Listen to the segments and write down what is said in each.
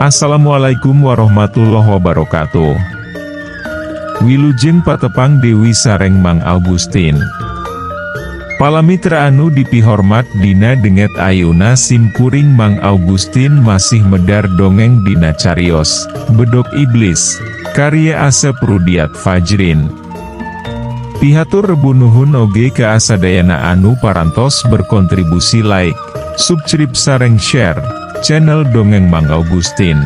Assalamualaikum warahmatullahi wabarakatuh. Wilujeng patepang Dewi Sareng Mang Augustin. Palamitra anu dipihormat dina denget ayuna simkuring Mang Augustin masih medar dongeng dina carios Bedog Iblis, karya Asep Rudiat Fajrin. Pihatur rebunuhun oge ke asadayana anu parantos berkontribusi like, subscribe sareng share channel Dongeng Mang Augustin.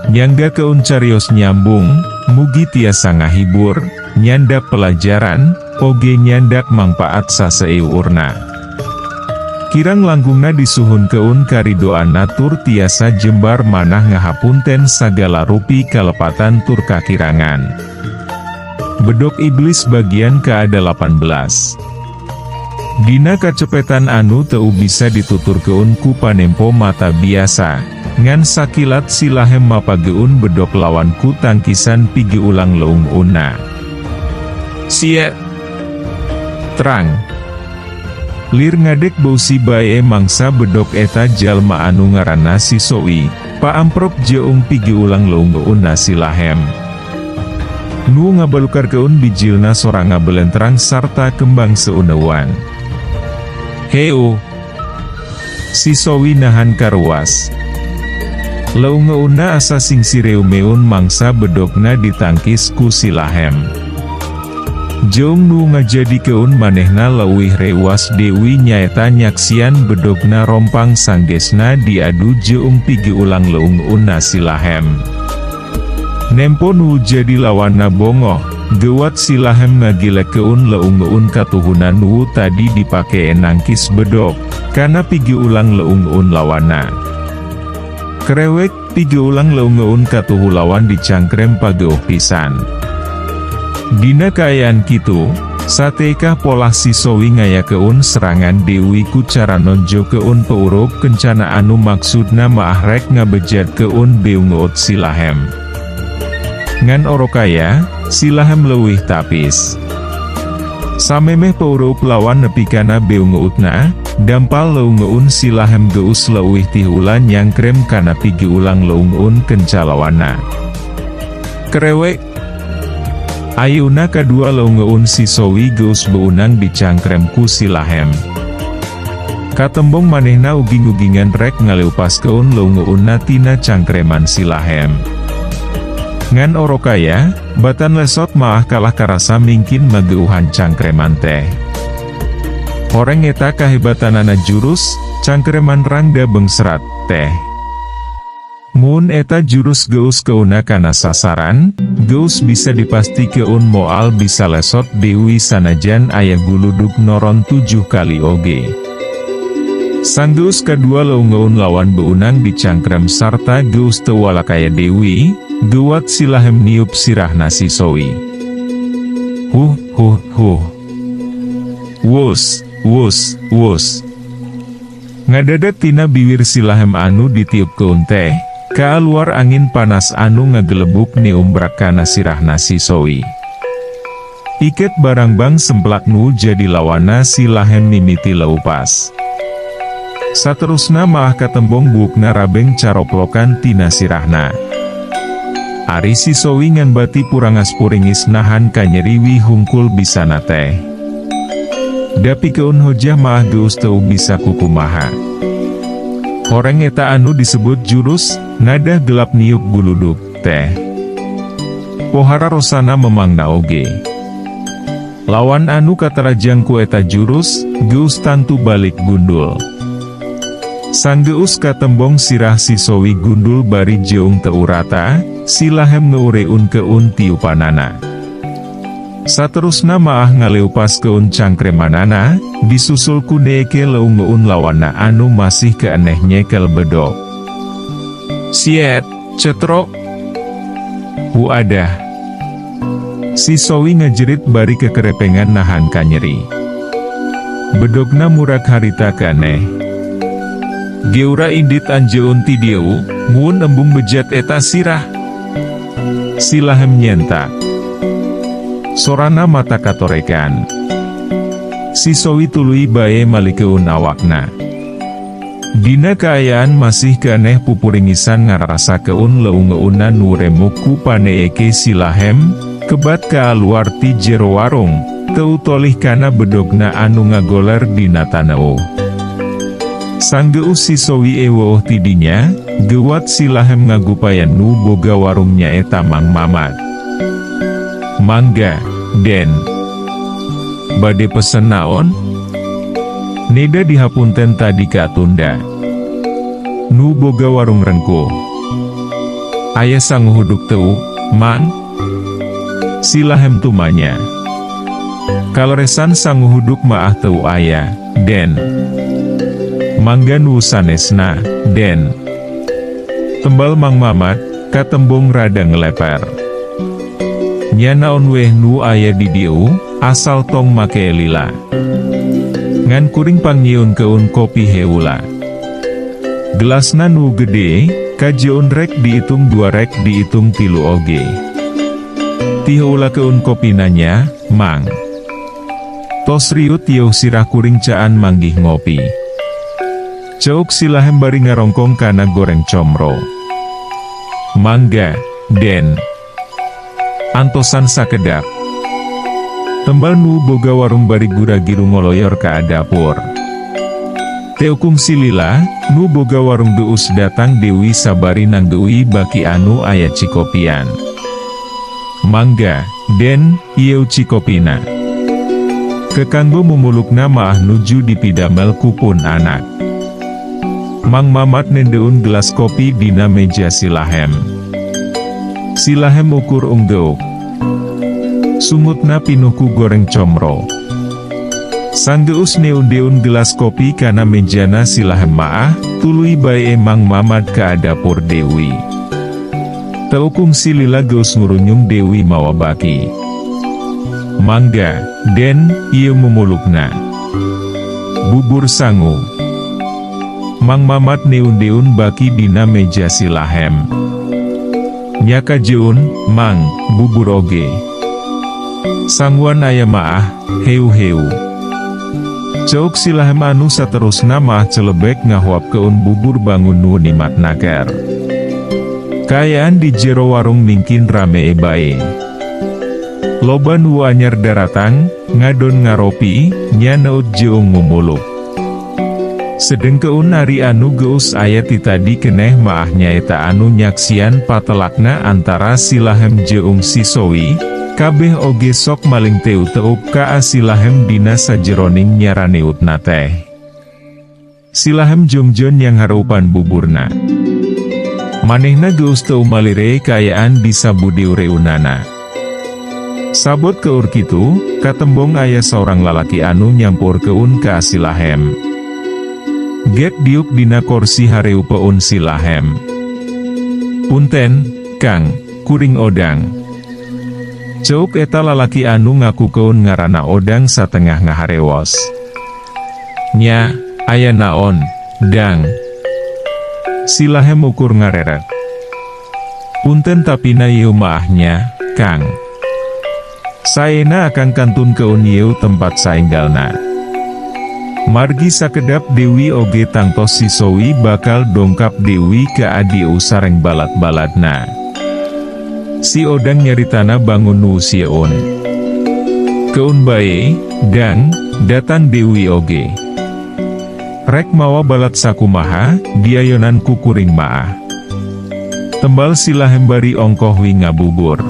Nyangga keun carios nyambung, mugi tiasa ngahibur, nyandak pelajaran, oge nyandak mangpaat saseurna. Kirang langgungna disuhun keun karidoan natur tiasa jembar manah ngahapunten sagala rupi kalepatan tur kakirangan. Bedog Iblis bagian ke-18. Dina kacepetan anu teu bisa ditutur keun ku panempo mata biasa, ngan sakilat silahem mapageun bedog lawan ku tangkisan pigi ulang leung una. Sia terang lir ngadek bausi bae mangsa bedog eta jalma anu ngaranna Sisowi, paamprok jeung pigi ulang leung una silahem. Nu ngabalukar keun bijilna sorang ngabelentrang sarta kembang seunewan. Heu Sisowi nahan karuas. Leungeuna asa sing sireumeun mangsa bedogna ditangkis ku silahem. Jeung nu ngajadikeun manehna leuwih reuas Dewi nyaeta nyaksian bedogna rompang sanggesna diadu jeung pigi ulang leunguna silahem. Nempo nu jadi lawanna bongoh, gewat silahem ngagilekeun leung-leung katuhunan nu tadi dipake nangkis bedog, kana pigi ulang leung-leung lawana. Kerewek pigi ulang leung-leung katuhu lawan dicangkrem pageuh pisan. Dina kaayaan kitu, satekah polah Sisowi ngayakeun serangan Dewi ku cara nonjo keun peuruk kencana anu maksudna maahrek ngabejat keun beungeut silahem. Ngan orokaya, silahem leuwih tapis. Samemeh peureup lawan nepi kana beungeutna, dampal leungeun silahem geus leuwih tihulan nyangkrem kana pigi ulang leungeun kencalawana. Kerewek ayeuna kadua leungeun Sisowi geus beunang dicangkrem ku silahem. Katembong manehna uging-ugingan rek ngaleupas keun leungeunna tina cangkreman silahem. Ngan orokaya, batan lesot maah kalah karasa mingkin mageuhan cangkreman teh. Horeng eta kahebatanana jurus, cangkreman rangda bengsrat, teh. Mun eta jurus geus keuna kana sasaran, geus bisa dipasti keun moal bisa lesot Dewi sanajan aya guludug noron 7 kali oge. Sanggeus kadua leungeun lawan beunang dicangkrem sarta geus teu walakaya Dewi, gewat silahem niup sirahna Sisowi. Wus, wus, wus. Ngadadak tina bibir silahem anu ditiup keun teh, kaluar angin panas anu ngagelebuk niumbrak kana sirahna Sisowi. Iket barang-bang semplak nu jadi lawana silahem mimiti leupas. Saterusna maah katembong buukna rabeng caroplokan tina sirahna. Ari Sisowi ngan bati purangas-puringis nahan kanyeriwi hungkul bisana teh. Dapi keun hojah maah geus teu bisa kukumaha. Horeng eta anu disebut jurus, ngadah gelap niup guludug, teh. Pohara rosana memangna oge. Lawan anu katarajang ku eta jurus, geus tantu balik gundul. Sanggeus katembong sirah Sisowi gundul bari jeung teu rata, silahem ngeureun keun tiupanana. Saterusna maah ngaleupas keun cangkremanana, disusul ku neeke leungeun lawanna anu masih keeneh nyekel bedog. Siet, cetrok. Adah. Sisowi ngajerit bari kekerepengan nahan kanyeri. Bedogna murak harita kaneh. Geura indit anjeun ti dieu, mun embung bejat eta sirah. Silahem nyentak. Sorana mata katorekan. Sisowi tuluy bae malikeun awakna. Dina kaayaan masih keneh pupuringisan ngarasa keun leung-leunan nu remuk ku paneeke Silahem, kebat kaaluar ti jero warung, teu tolih kana bedogna anu ngagoler dina taneuh. Sanggeus Sisowi ewoh tidinya, gewat Silahem ngagupayan nu boga warungnya eta Mang Mamat. Mangga, Den. Bade pesen naon? Neda dihapunten tadi katunda. Nu boga warung rengko. Aya sanguhuduk teu, Mang? Silahem tumanya. Kaleresan sanguhuduk maah teu aya, Den. Mangga nu sanesna, Den. Tembal Mang Mamat, katembung rada ngeleper. Nya naon weh nu aya di dieu, asal tong make lila. Ngan kuring panggieun keun kopi heula. Gelasna nu gede, kajeun rek diitung 2 rek diitung 3 oge. Ti heula keun kopi nanya, Mang. Tos riut yeuh sirah kuring caan manggih ngopi. Ceuk Silahem bari ngarongkong kana goreng comro. Mangga, Den. Antosan sakedap. Tembal nu boga warung bari gura-giru ngoloyor ka dapur. Teukum silila, nu boga warung deus datang Dewi sabari nang deui baki anu aya cikopian. Mangga, Den, ieu cikopina. Kekanggo mumulukna maah nuju dipidamel kupun anak. Mang Mamat nendeun gelas kopi dina meja Silahem. Silahem ukur unggeuk. Sumutna pinuhku goreng comro. Sanggeus neun-deun gelas kopi kana mejana Silahem maah, tuluy bae Mang Mamat ka dapur Dewi. Teukum silila geus ngurunyung Dewi mawa baki. Mangga, Den, ieu mumulukna. Bubur sangu. Mang Mamat neun-deun baki dina meja Silahem. Nya kajeun, Mang, bubur oge. Sangguan aya maah, heu-heu. Ceuk Silahem anu saterusna maah celebek ngahuap keun bubur bangun nu nikmat nagar. Kaayaan di jero warung mingkin rame bae. Loba nu anyar daratang, ngadon ngaropi, nya naut jeung ngumuluk. Sedeng keun ari anu geus aya ti tadi keneh maah nyaeta anu nyaksian patelakna antara Silahem jeung Sisowi, kabeh oge sok maling teu-teup ka Silahem dina sajeroning nyaraneutna teh. Silahem jongjon yang harupan buburna. Manehna geus teu malire kaayaan di sabudiu reunana. Sabot keur kitu, katembong aya saurang lalaki anu nyampur keun ka Silahem. Get diuk dina kursi hareu peun Silahem. Punten, Kang, kuring odang. Ceuk eta lalaki anu ngaku keun ngaranna odang satengah ngaharewos. Nya, aya naon, Dang? Silahem ukur ngareret. Punten tapina ieu maahnya, Kang. Saena akan kantun keun ieu tempat saenggalna. Margi sakedap Dewi oge tangtos Sisowi bakal dongkap Dewi ke adiu sareng balat-balatna. Si odang nyaritana bangun nu sieun. Keun bae, Dang, datang Dewi oge. Rek mawa balat sakumaha, diayonan kukuring maah. Tembal Silahem bari ongkoh wi ngabubur.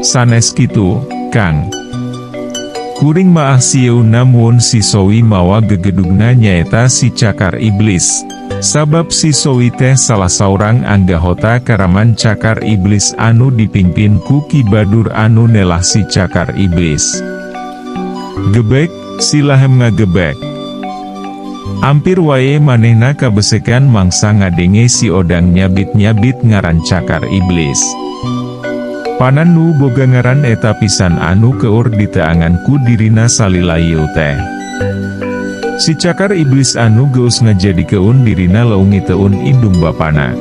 Sanes kitu, Kang. Kuring maah sieu namun Sisowi mawa gegedugna nyaeta si Cakar Iblis. Sabab Sisowi teh salah saurang anggahota karaman Cakar Iblis anu dipimpin ku Ki Badur anu nelah si Cakar Iblis. Gebek, Silahem ngagebek. Ampir wae manehna kabesekan mangsa ngadenge si odang nyabit-nyabit ngaran Cakar Iblis. Panan nu boga ngaran eta pisan anu keur diteangan ku dirina salila ieu teh. Si Cakar Iblis anu geus ngajadikeun dirina leungi teun indung bapana.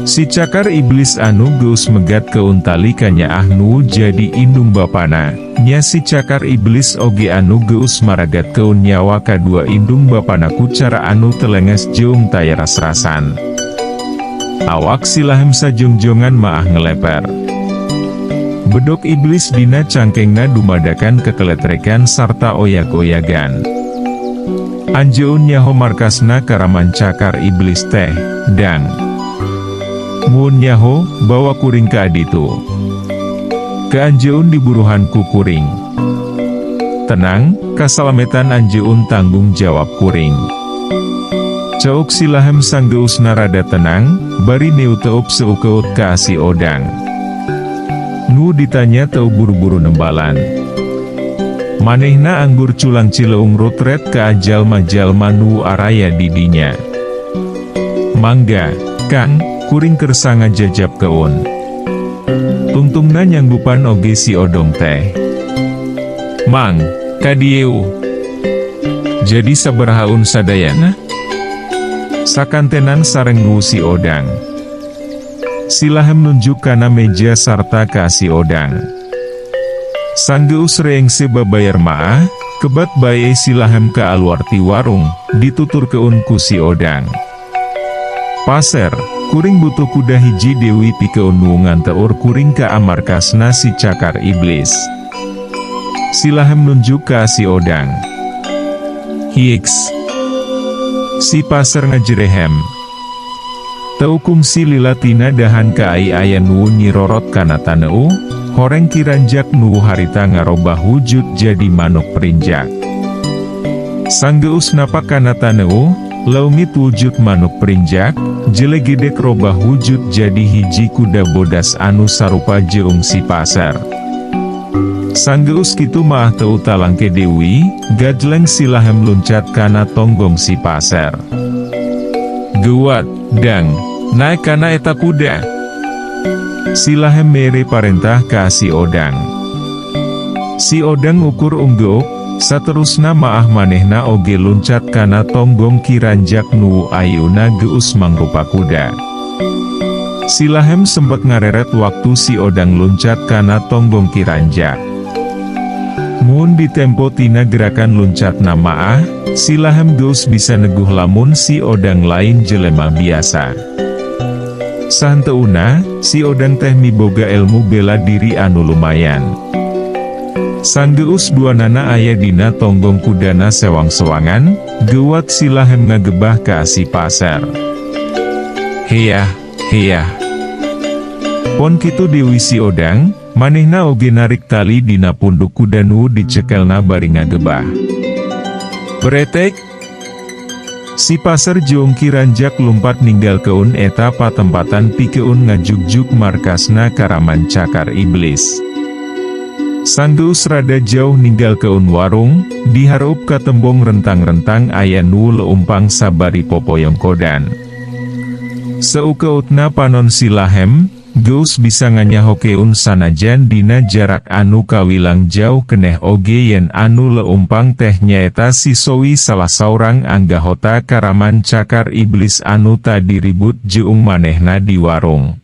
Si cakar iblis anu geus megat keun tali kanyaah nu jadi indung bapana, nya si cakar iblis oge anu geus maragat keun nyawa kadua indung bapana ku cara anu telenges jeung taya ras-rasan. Awak Silahem sajongjongan maah ngeleper. Bedog iblis dina cangkengna dumadakan kekeletrekan sarta oyak-oyagan. Anjeun nyaho markasna karaman cakar iblis teh, dang. Mun nyaho, bawa kuring ka aditu. Keanjeun diburuhan ku kuring. Tenang, kasalametan anjeun tanggung jawab kuring. Cauk Silahem sanggeus narada tenang, bari neu teup seukeut ka si odang. Nu ditanya teu buru-buru nembalan. Manehna anggur culang cileung rutret ka jalma-jalma nu araya didinya. Mangga, Kang, kuring kersa ngajajab keun. Tungtungna nyanggupan oge si odong teh. Mang, kadieu. Jadi sabarahaun sadayana? Sakantenan sareng nu si odang. Silahem nunjuk kana meja sarta ka si odang. Sanggeus reengse babayar maah, kebat bae Silahem ka aluar ti warung, ditutur keun ku si odang. Paser, kuring butuh kuda hiji dewi pikeun nu nganteur kuring ka amarkasna si cakar iblis. Silahem nunjuk ka si odang. Hieks. Si paser ngajerehem. Teu kungsi lilatina dahan ka ai aya nu nyirorot kana taneu, horeng kiranjak nu harita ngarobah wujud jadi manuk perinjak. Sanggeus napak kana taneu, leungit wujud manuk perinjak, jelegedek robah wujud jadi hiji kuda bodas anu sarupa jeung si paser. Sanggeus kitu maah teu talangke dewi, gajleng Silahem luncat kana tonggong si paser. Geuat, dang, naik kana eta kuda. Silahem mere parentah ka si odang. Si odang ukur unggeuk, saterusna maah manehna oge luncat kana tonggong kiranjak nu ayuna geus mangrupa kuda. Silahem sempet ngareret waktu si odang luncat kana tonggong kiranjak. Mun ditempo tina gerakan luncatna maah, Silahem geus bisa neguh lamun si odang lain jelema biasa. Sahenteuna, si odang teh miboga ilmu bela diri anu lumayan. Sanggeus duanana aya dina tonggong kudana sewang-sewangan, geuat Silahem ngagebah ka si paser. Heyah, heyah. Pon kitu dewi si odang, manehna oge narik tali dina punduk kuda nu dicekelna bari ngagebah. Beretek. Si paser jeung kiranjak lumpat ninggal keun eta patempatan pikeun ngajugjuk markasna karaman cakar iblis. Sanggeus rada jauh ninggal keun warung, dihareup ka tembong rentang-rentang aya nu leumpang sabari popoyong kodan. Seukeutna panon Silahem, geus bisa nganyahokeun sanajan dina jarak anu kawilang jauh keneh oge yen anu leumpang teh nyaeta si Sowi salah saurang anggahota karaman cakar iblis anu tadi ribut jeung manehna di warung.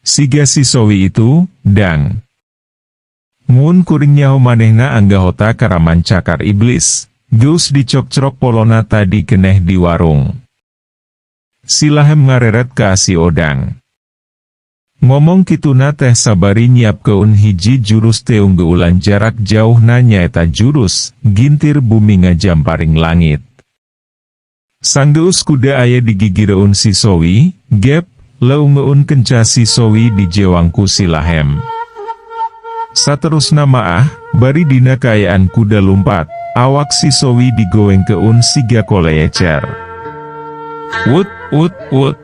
Siga si Sowi itu, dang. Mun kuring nyaho manehna anggahota karaman cakar iblis, geus dicok-crok polona tadi keneh di warung. Silahem ngareret ka si odang. Ngomong kituna teh sabari nyiapkeun hiji jurus teung geulan jarak jauh nyaeta jurus gintir bumi ngajamparing langit. Sanggeus kuda aya di gigireun si Sowi, gep, leungeun kenca si Sowi di jewangku Silahem. Saterusna maah, bari dina kaayaan kuda lumpat, awak si Sowi digoengkeun siga koleecer. Wut, wut, wut.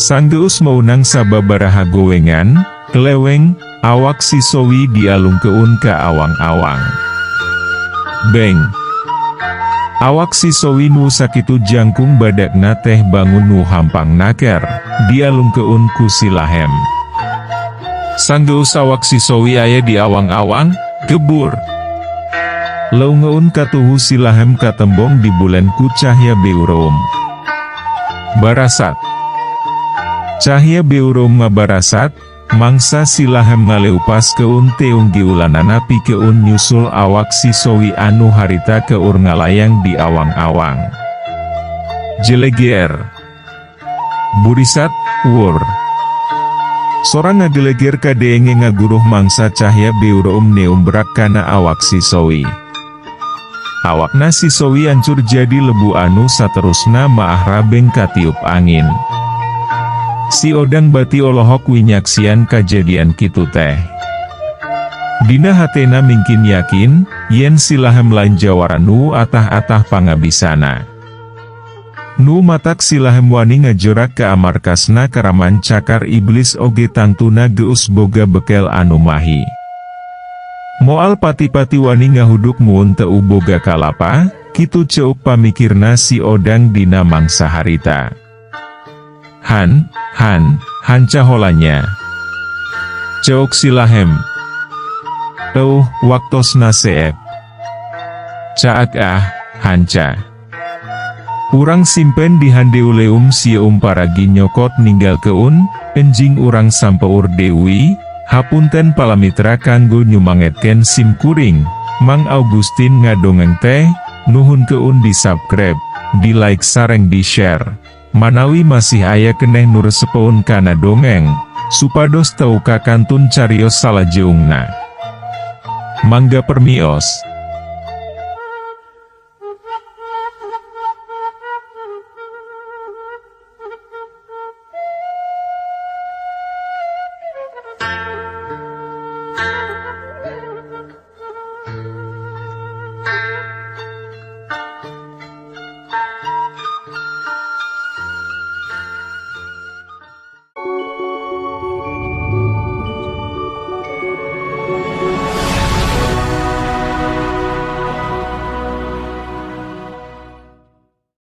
Sanggeus meunang sababaraha gowengan, keleweng, awak si Sowi dialungkeun ka awang-awang. Beng! Awak si Sowi nu sakitu jangkung badakna teh bangun nu hampang naker, dialungkeun ku Silahem. Sanggeus awak si Sowi aya di awang-awang, gebur. Leungeun katuhu Silahem katembong di bulan ku cahya beureum. Barasat. Cahya beurom ngabarasat, mangsa silahem ngaleupas keun teung giulanana pi keun nyusul awak sisowi anu harita keur ngalayang di awang-awang. Jeleger Burisat, wur Sorang ngageleger kadenge ngaguruh mangsa cahya beurom neumbrak kana awak sisowi. Awakna sisowi ancur jadi lebu anu saterusna maah rabeng katiup angin. Si odang bati olohok winyaksian kajadian kitu teh. Dina hatena mingkin yakin, yen silahem lain jawara nu atah-atah pangabisana. Nu matak silahem wani ngajorak ke amarkasna karaman cakar iblis oge tangtuna geus boga bekel anu mahi. Moal pati-pati wani ngahuduk muun teu boga kalapa, kitu ceuk pamikirna si odang dina mangsa harita. Han caholanya. Ceuk silahem. Waktosna seep. Caak hanca. Urang simpen di handeuleum sieum paragi nyokot ninggal keun, enjing urang sampeur deui, hapunten palamitra kanggo nyumangetken sim kuring, Mang Augustin ngadongeng teh, nuhun keun di subscribe, di like sareng di share. Manawi masih aya keneh nu resepeun kana dongeng, supados teu kakantun carios salajeungna. Mangga permios.